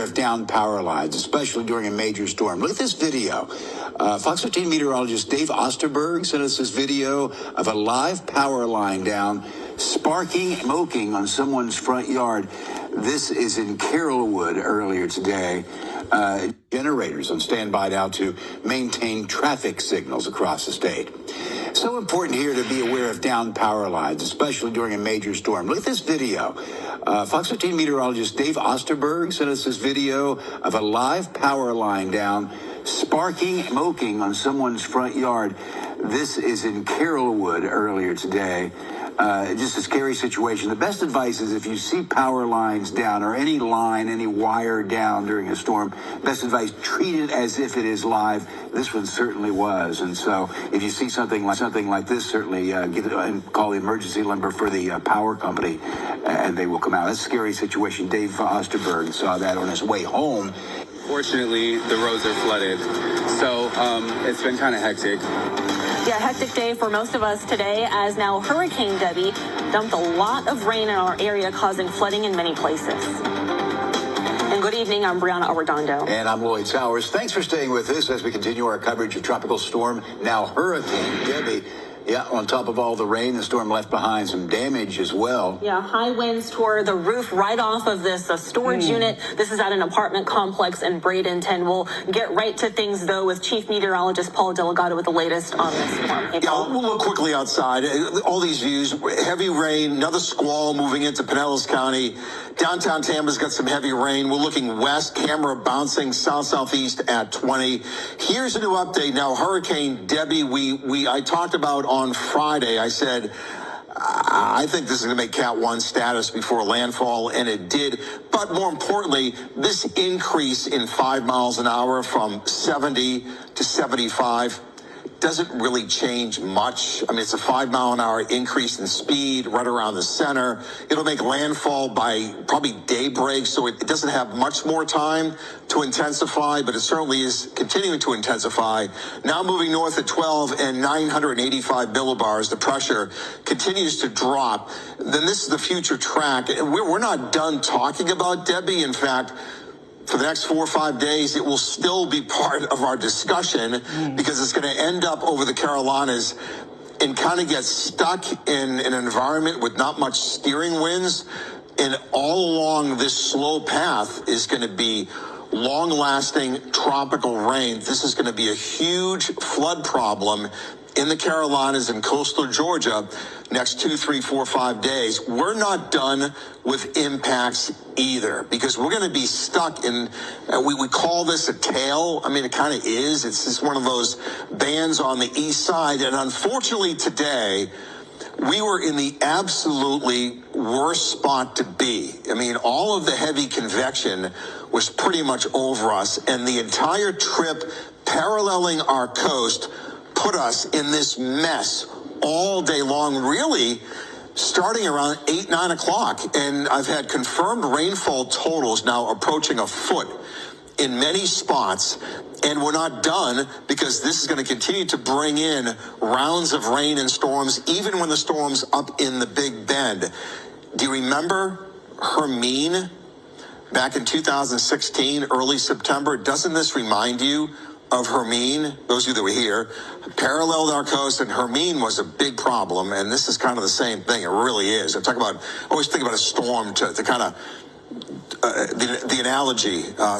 of downed power lines, especially during a major storm. Look at this video. Fox 15 meteorologist Dave Osterberg sent us this video of a live power line down, sparking, smoking on someone's front yard. This is in Carrollwood earlier today. Generators on standby now to maintain traffic signals across the state. So important here to be aware of downed power lines, especially during a major storm. Look at this video. Fox 15 meteorologist Dave Osterberg sent us this video of a live power line down, sparking, smoking on someone's front yard. This is in Carrollwood earlier today. Just a scary situation. The best advice is if you see power lines down or any line, any wire down during a storm, best advice, treat it as if it is live. This one certainly was. And so if you see something like this, certainly get it and call the emergency number for the power company, and they will come out. That's a scary situation. Dave Osterberg saw that on his way home. Fortunately, the roads are flooded, so it's been kind of hectic. Yeah, hectic day for most of us today, as now Hurricane Debby dumped a lot of rain in our area, causing flooding in many places. And good evening, I'm Brianna Arredondo. And I'm Lloyd Sowers. Thanks for staying with us as we continue our coverage of Tropical Storm, now Hurricane Debby. Yeah, on top of all the rain, the storm left behind some damage as well. Yeah, high winds tore the roof right off of this storage unit. This is at an apartment complex in Bradenton. We'll get right to things, though, with Chief Meteorologist Paul Delgado with the latest on this storm. Hey, yeah, we'll look quickly outside. All these views, heavy rain, another squall moving into Pinellas County. Downtown Tampa's got some heavy rain. We're looking west, camera bouncing south-southeast at 20. Here's a new update now. Hurricane Debby, I talked about on Friday. I said, I think this is going to make Cat 1 status before landfall, and it did. But more importantly, this increase in 5 miles an hour from 70 to 75 doesn't really change much. I mean, it's a 5 mile an hour increase in speed right around the center. It'll make landfall by probably daybreak, so it doesn't have much more time to intensify, but it certainly is continuing to intensify. Now moving north at 12 and 985 millibars, the pressure continues to drop. Then this is the future track. We're not done talking about Debby. In fact, for the next 4 or 5 days, it will still be part of our discussion because it's going to end up over the Carolinas and kind of get stuck in an environment with not much steering winds. And all along this slow path is going to be long-lasting tropical rain. This is going to be a huge flood problem in the Carolinas and coastal Georgia next 2, 3, 4, 5 days. We're not done with impacts either, because we're going to be stuck in, we call this a tail. I mean, it kind of is. It's just one of those bands on the east side. And unfortunately today, we were in the absolutely worst spot to be. I mean, all of the heavy convection was pretty much over us, and the entire trip paralleling our coast put us in this mess all day long, really starting around 8, 9 o'clock. And I've had confirmed rainfall totals now approaching a foot in many spots. And we're not done, because this is going to continue to bring in rounds of rain and storms, even when the storm's up in the Big Bend. Do you remember Hermine back in 2016, early September? Doesn't this remind you of Hermine? Those of you that were here, paralleled our coast, and Hermine was a big problem, and this is kind of the same thing. It really is. I always think about a storm to kind of, the analogy, storm.